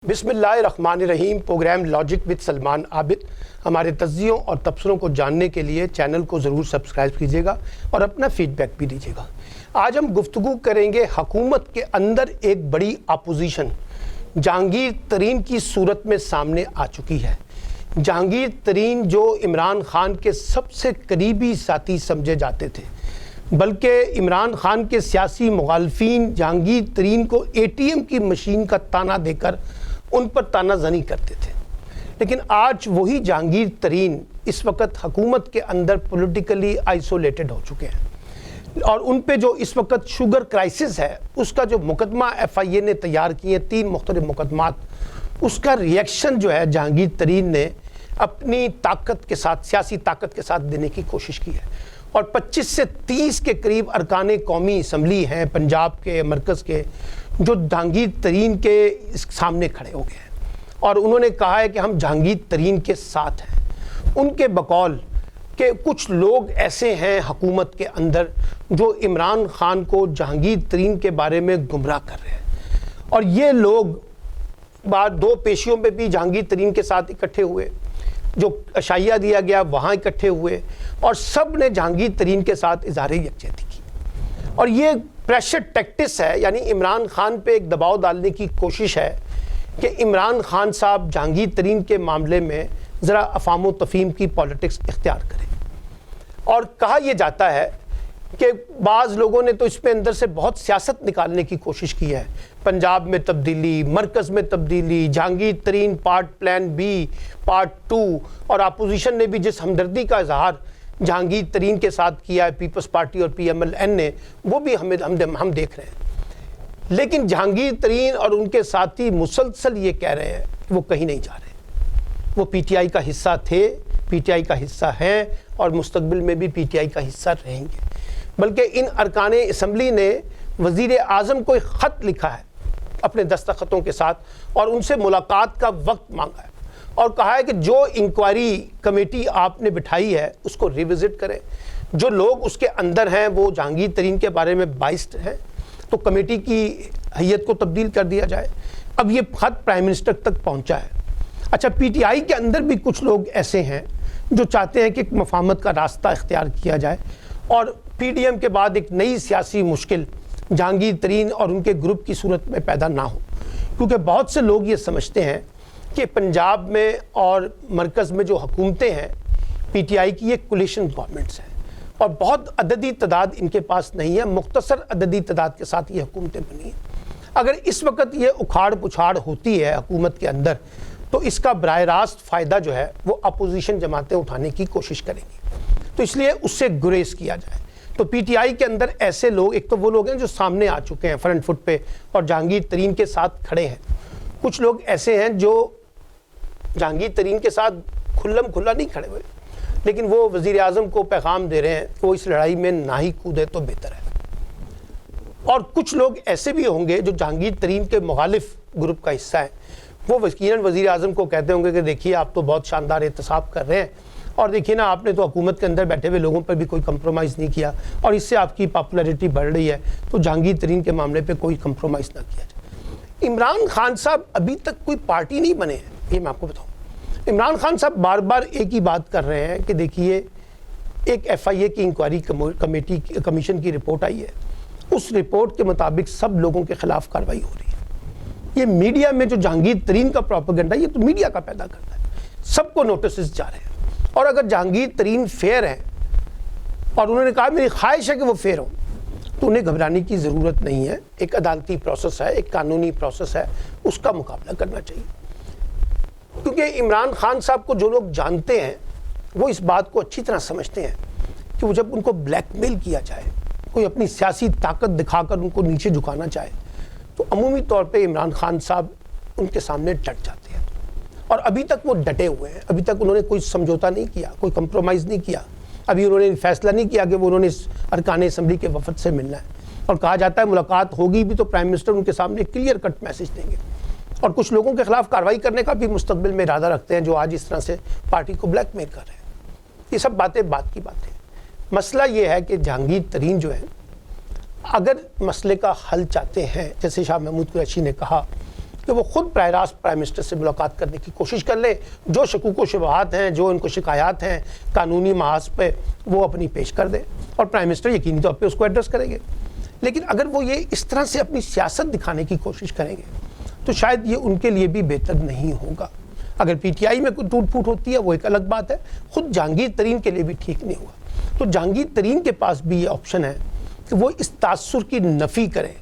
बिस्मिल्लाहिर्रहमानिर्रहीम। Program logic with Salman Abid. हमारे तज्जियों और तबसरों को जानने के लिए चैनल को ज़रूर सब्सक्राइब कीजिएगा और अपना फीडबैक भी दीजिएगा। आज हम गुफ्तगू करेंगे हुकूमत के अंदर एक बड़ी अपोजिशन जहांगीर तरीन की सूरत में सामने आ चुकी है। जहांगीर तरीन जो इमरान खान के सबसे करीबी साथी समझे जाते थे, बल्कि इमरान खान के सियासी मुखालफीन जहांगीर तरीन को ATM की मशीन का ताना देकर उन पर तानाज़नी करते थे, लेकिन आज वही जहांगीर तरीन इस वक्त हुकूमत के अंदर पॉलिटिकली आइसोलेटेड हो चुके हैं और उन पे जो इस वक्त शुगर क्राइसिस है उसका जो मुकदमा FIA ने तैयार किए 3 मुख्तलिफ मुकदमात, उसका रिएक्शन जो है जहांगीर तरीन ने अपनी ताकत के साथ, सियासी ताकत के साथ देने की कोशिश की है। और 25 से 30 के करीब अरकान कौमी असम्बली हैं पंजाब के मरकज़ के, जो जहांगीर तरीन के सामने खड़े हो गए हैं और उन्होंने कहा है कि हम जहांगीर तरीन के साथ हैं। उनके बकौल कि कुछ लोग ऐसे हैं हुकूमत के अंदर जो इमरान खान को जहांगीर तरीन के बारे में गुमराह कर रहे हैं और ये लोग बाद 2 पेशियों में भी जहांगीर तरीन के साथ इकट्ठे हुए, जो अशाइया दिया गया वहाँ इकट्ठे हुए और सब ने जहांगीर तरीन के साथ इज़हार यकजहती की। और ये प्रेशर टैक्टिस है, यानी इमरान खान पे एक दबाव डालने की कोशिश है कि इमरान खान साहब जहांगीर तरीन के मामले में ज़रा अफ़ाम तफ़हीम की पॉलिटिक्स इख्तियार करें। और कहा यह जाता है कि बाज़ लोगों ने तो इसमें अंदर से बहुत सियासत निकालने की कोशिश की है। पंजाब में तब्दीली, मरकज़ में तब्दीली, जहांगीर तरीन पार्ट प्लान B, पार्ट 2, और अपोजिशन ने भी जिस हमदर्दी का इजहार जहांगीर तरीन के साथ किया है पीपल्स पार्टी और PMLN ने, वो भी हम देख रहे हैं। लेकिन जहांगीर तरीन और उनके साथी मुसलसल ये कह रहे हैं कि वो कहीं नहीं जा रहे। वो PTI का हिस्सा थे, PTI का हिस्सा हैं और मुस्तकबिल में भी PTI का हिस्सा रहेंगे। बल्कि इन अरकान असम्बली ने वज़ीर आज़म को एक ख़त लिखा है अपने दस्तखतों के साथ और उनसे मुलाकात का वक्त मांगा है और कहा है कि जो इंक्वायरी कमेटी आपने बिठाई है उसको रिविज़िट करें। जो लोग उसके अंदर हैं वो जहांगीर तरीन के बारे में बाइस्ड हैं, तो कमेटी की हैयत को तब्दील कर दिया जाए। अब ये ख़त प्राइम मिनिस्टर तक पहुंचा है। अच्छा, PTI के अंदर भी कुछ लोग ऐसे हैं जो चाहते हैं कि मफाहमत का रास्ता इख्तियार किया जाए और PDM के बाद एक नई सियासी मुश्किल जहांगीर तरीन और उनके ग्रुप की सूरत में पैदा ना हो, क्योंकि बहुत से लोग ये समझते हैं कि पंजाब में और मरकज़ में जो हुकूमतें हैं PTI की, ये कोलिशन गवर्नमेंट्स हैं और बहुत अददी तादाद इनके पास नहीं है, मुख्तसर अददी तादाद के साथ ये हुकूमतें बनी हैं। अगर इस वक्त ये उखाड़ पुछाड़ होती है हुकूमत के अंदर तो इसका बराह रास्त फ़ायदा जो है वो अपोजिशन जमातें उठाने की कोशिश करेंगी, तो इसलिए उससे गुरेज किया जाए। तो PTI के अंदर ऐसे लोग, एक तो वो लोग हैं जो सामने आ चुके हैं फ्रंट फुट पे और जहांगीर तरीन के साथ खड़े हैं। कुछ लोग ऐसे हैं जो जहांगीर तरीन के साथ खुल्लम खुल्ला नहीं खड़े हुए, लेकिन वो वज़ीर आज़म को पैगाम दे रहे हैं कि वो इस लड़ाई में ना ही कूदे तो बेहतर है। और कुछ लोग ऐसे भी होंगे जो जहांगीर तरीन के मुखालिफ ग्रुप का हिस्सा है, वो यकीनन वज़ीर आज़म को कहते होंगे कि देखिए आप तो बहुत शानदार एहतसाब कर रहे हैं और देखिए ना, आपने तो हुकूमत के अंदर बैठे हुए लोगों पर भी कोई कंप्रोमाइज़ नहीं किया और इससे आपकी पॉपुलैरिटी बढ़ रही है, तो जहांगीर तरीन के मामले पे कोई कंप्रोमाइज़ ना किया जाए। इमरान खान साहब अभी तक कोई पार्टी नहीं बने हैं, ये मैं आपको बताऊँ। इमरान खान साहब बार बार एक ही बात कर रहे हैं कि देखिए एक FIA की इंक्वायरी कमीशन की रिपोर्ट आई है, उस रिपोर्ट के मुताबिक सब लोगों के ख़िलाफ़ कार्रवाई हो रही है। ये मीडिया में जो जहांगीर तरीन का प्रोपेगेंडा, ये तो मीडिया का पैदा करता है, सबको नोटिस जा रहे हैं। और अगर जहांगीर तरीन फेयर है और उन्होंने कहा मेरी ख्वाहिश है कि वो फेयर हो, तो उन्हें घबराने की ज़रूरत नहीं है। एक अदालती प्रोसेस है, एक कानूनी प्रोसेस है, उसका मुकाबला करना चाहिए। क्योंकि इमरान खान साहब को जो लोग जानते हैं वो इस बात को अच्छी तरह समझते हैं कि वो जब उनको ब्लैकमेल किया जाए, कोई अपनी सियासी ताकत दिखाकर उनको नीचे झुकाना चाहे, तो अमूमी तौर पे इमरान खान साहब उनके सामने डट जाते हैं और अभी तक वो डटे हुए हैं। अभी तक उन्होंने कोई समझौता नहीं किया, कोई कंप्रोमाइज़ नहीं किया। अभी उन्होंने फैसला नहीं किया कि वो उन्होंने अरकान असम्बली के वफद से मिलना है और कहा जाता है मुलाकात होगी भी तो प्राइम मिनिस्टर उनके सामने क्लियर कट मैसेज देंगे और कुछ लोगों के खिलाफ कार्रवाई करने का भी मुस्तकबिल में इरादा रखते हैं जो आज इस तरह से पार्टी को ब्लैकमेल कर रहे हैं। ये सब बातें बात की बातें। मसला ये है कि जहांगीर तरीन जो है, अगर मसले का हल चाहते हैं, जैसे शाह महमूद कुरैशी ने कहा کہ وہ خود براہ راست پرائم منسٹر سے ملاقات کرنے کی کوشش کر لیں، جو شکوک و شبہات ہیں، جو ان کو شکایات ہیں قانونی محاذ پہ، وہ اپنی پیش کر دیں اور پرائم منسٹر یقینی طور پہ اس کو ایڈریس کریں گے۔ لیکن اگر وہ یہ اس طرح سے اپنی سیاست دکھانے کی کوشش کریں گے تو شاید یہ ان کے لیے بھی بہتر نہیں ہوگا۔ اگر پی ٹی آئی میں کوئی ٹوٹ پھوٹ ہوتی ہے وہ ایک الگ بات ہے، خود جہانگیر ترین کے لیے بھی ٹھیک نہیں ہوگا۔ تو جہانگیر ترین کے پاس بھی یہ آپشن ہے کہ وہ اس تاثر کی نفی کریں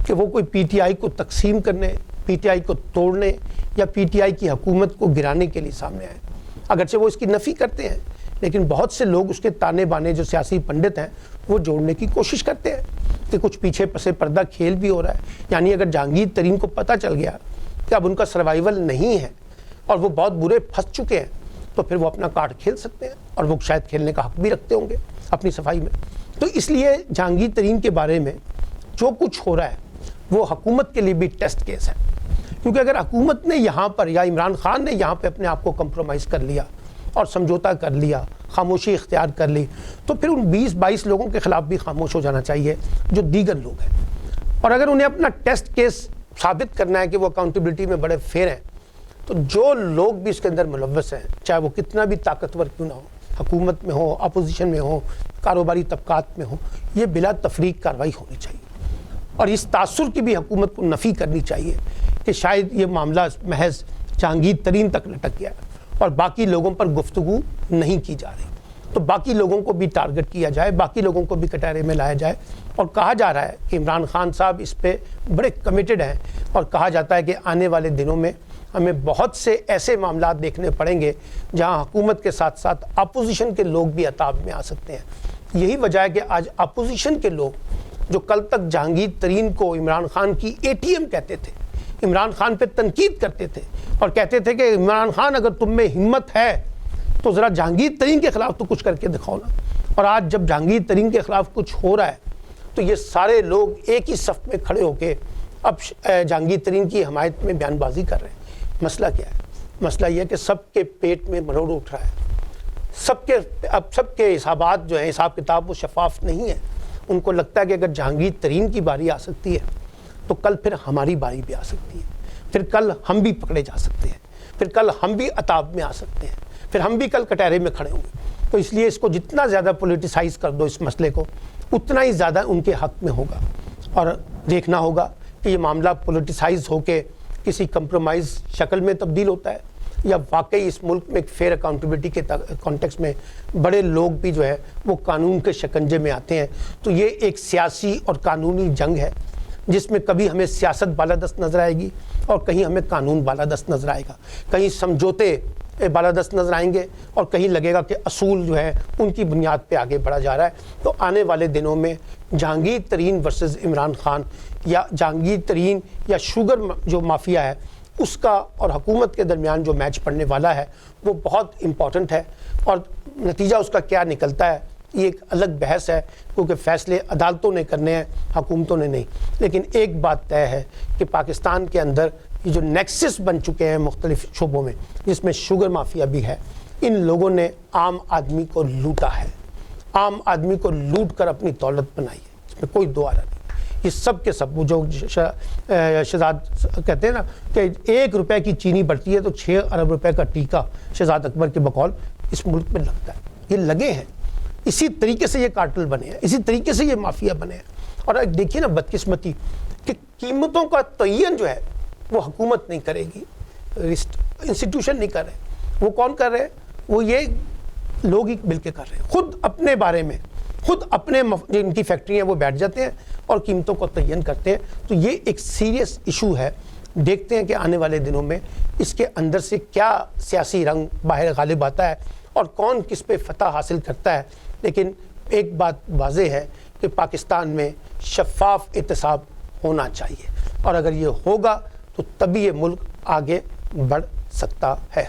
کہ وہ کوئی پی ٹی آئی کو تقسیم کرنے، پی ٹی آئی کو توڑنے یا پی ٹی آئی کی حکومت کو گرانے کے لیے سامنے آئے۔ اگرچہ وہ اس کی نفی کرتے ہیں لیکن بہت سے لوگ اس کے تانے بانے جو سیاسی پنڈت ہیں وہ جوڑنے کی کوشش کرتے ہیں کہ کچھ پیچھے پسے پردہ کھیل بھی ہو رہا ہے۔ یعنی اگر جہانگیر ترین کو پتہ چل گیا کہ اب ان کا سروائیول نہیں ہے اور وہ بہت برے پھنس چکے ہیں تو پھر وہ اپنا کارڈ کھیل سکتے ہیں، اور وہ شاید کھیلنے کا حق بھی رکھتے ہوں گے اپنی صفائی میں۔ تو اس لیے جہانگیر ترین کے بارے میں جو کچھ ہو رہا ہے وہ حکومت کے لیے بھی ٹیسٹ کیس ہے، کیونکہ اگر حکومت نے یہاں پر یا عمران خان نے یہاں پہ اپنے آپ کو کمپرومائز کر لیا اور سمجھوتا کر لیا، خاموشی اختیار کر لی، تو پھر ان 20-22 لوگوں کے خلاف بھی خاموش ہو جانا چاہیے جو دیگر لوگ ہیں۔ اور اگر انہیں اپنا ٹیسٹ کیس ثابت کرنا ہے کہ وہ اکاؤنٹیبلٹی میں بڑے فیئر ہیں، تو جو لوگ بھی اس کے اندر ملوث ہیں، چاہے وہ کتنا بھی طاقتور کیوں نہ ہو، حکومت میں ہو، اپوزیشن میں ہو، کاروباری طبقات میں ہو، یہ بلا تفریق کارروائی ہونی چاہیے۔ اور اس تاثر کی بھی حکومت کو نفی کرنی چاہیے کہ شاید یہ معاملہ محض جہانگیر ترین تک لٹک گیا اور باقی لوگوں پر گفتگو نہیں کی جا رہی، تو باقی لوگوں کو بھی ٹارگٹ کیا جائے، باقی لوگوں کو بھی کٹہرے میں لایا جائے۔ اور کہا جا رہا ہے کہ عمران خان صاحب اس پہ بڑے کمیٹڈ ہیں، اور کہا جاتا ہے کہ آنے والے دنوں میں ہمیں بہت سے ایسے معاملات دیکھنے پڑیں گے جہاں حکومت کے ساتھ ساتھ اپوزیشن کے لوگ بھی عطاب میں آ سکتے ہیں۔ یہی وجہ ہے کہ آج اپوزیشن کے لوگ جو کل تک جہانگیر ترین کو عمران خان کی اے ٹی ایم کہتے تھے، عمران خان پہ تنقید کرتے تھے اور کہتے تھے کہ عمران خان اگر تم میں ہمت ہے تو ذرا جہانگیر ترین کے خلاف تو کچھ کر کے دکھاؤ نا، اور آج جب جہانگیر ترین کے خلاف کچھ ہو رہا ہے تو یہ سارے لوگ ایک ہی صف میں کھڑے ہو کے اب جہانگیر ترین کی حمایت میں بیان بازی کر رہے ہیں۔ مسئلہ کیا ہے؟ مسئلہ یہ ہے کہ سب کے پیٹ میں مروڑ اٹھ رہا ہے، سب کے حسابات جو ہیں، حساب کتاب وہ شفاف نہیں ہے۔ ان کو لگتا ہے کہ اگر جہانگیر ترین کی باری آ سکتی ہے تو کل پھر ہماری باری بھی آ سکتی ہے، پھر کل ہم بھی پکڑے جا سکتے ہیں، پھر کل ہم بھی عطاب میں آ سکتے ہیں، پھر ہم بھی کل کٹہرے میں کھڑے ہوں گے۔ تو اس لیے اس کو جتنا زیادہ پولیٹیسائز کر دو اس مسئلے کو، اتنا ہی زیادہ ان کے حق میں ہوگا، اور دیکھنا ہوگا کہ یہ معاملہ پولیٹیسائز ہو کے کسی کمپرومائز شکل میں تبدیل ہوتا ہے یا واقعی اس ملک میں ایک فیئر اکاؤنٹیبلٹی کے کانٹیکس میں بڑے لوگ بھی جو ہے وہ قانون کے شکنجے میں آتے ہیں۔ تو یہ ایک سیاسی اور قانونی جنگ ہے جس میں کبھی ہمیں سیاست بالادست نظر آئے گی اور کہیں ہمیں قانون بالادست نظر آئے گا، کہیں سمجھوتے بالادست نظر آئیں گے اور کہیں لگے گا کہ اصول جو ہے ان کی بنیاد پہ آگے بڑھا جا رہا ہے۔ تو آنے والے دنوں میں جہانگیر ترین ورسز عمران خان، یا جہانگیر ترین یا شوگر جو مافیا ہے اس کا اور حکومت کے درمیان جو میچ پڑنے والا ہے وہ بہت امپورٹنٹ ہے، اور نتیجہ اس کا کیا نکلتا ہے یہ ایک الگ بحث ہے، کیونکہ فیصلے عدالتوں نے کرنے ہیں، حکومتوں نے نہیں۔ لیکن ایک بات طے ہے کہ پاکستان کے اندر یہ جو نیکسس بن چکے ہیں مختلف شعبوں میں، جس میں شوگر مافیا بھی ہے، ان لوگوں نے عام آدمی کو لوٹا ہے، عام آدمی کو لوٹ کر اپنی دولت بنائی ہے، اس میں کوئی دو آرہ نہیں۔ یہ سب کے سب، وہ جو شہزاد کہتے ہیں نا کہ 1 روپے کی چینی بڑھتی ہے تو 6 ارب روپے کا ٹیکہ شہزاد اکبر کے بقول اس ملک میں لگتا ہے، یہ لگے ہیں۔ اسی طریقے سے یہ کارٹل بنے ہیں، اسی طریقے سے یہ مافیا بنے ہیں۔ اور دیکھیے نا بدقسمتی کہ قیمتوں کا تعین جو ہے وہ حکومت نہیں کرے گی، انسٹیٹیوشن نہیں کر رہے، وہ کون کر رہے ہیں؟ وہ یہ لوگ ہی مل کے کر رہے ہیں، خود اپنے بارے میں، خود اپنے جن کی فیکٹری ہیں وہ بیٹھ جاتے ہیں اور قیمتوں کو تعین کرتے ہیں۔ تو یہ ایک سیریس ایشو ہے، دیکھتے ہیں کہ آنے والے دنوں میں اس کے اندر سے کیا سیاسی رنگ باہر غالب آتا ہے اور کون کس پہ فتح حاصل کرتا ہے۔ لیکن ایک بات واضح ہے کہ پاکستان میں شفاف احتساب ہونا چاہیے، اور اگر یہ ہوگا تو تبھی یہ ملک آگے بڑھ سکتا ہے۔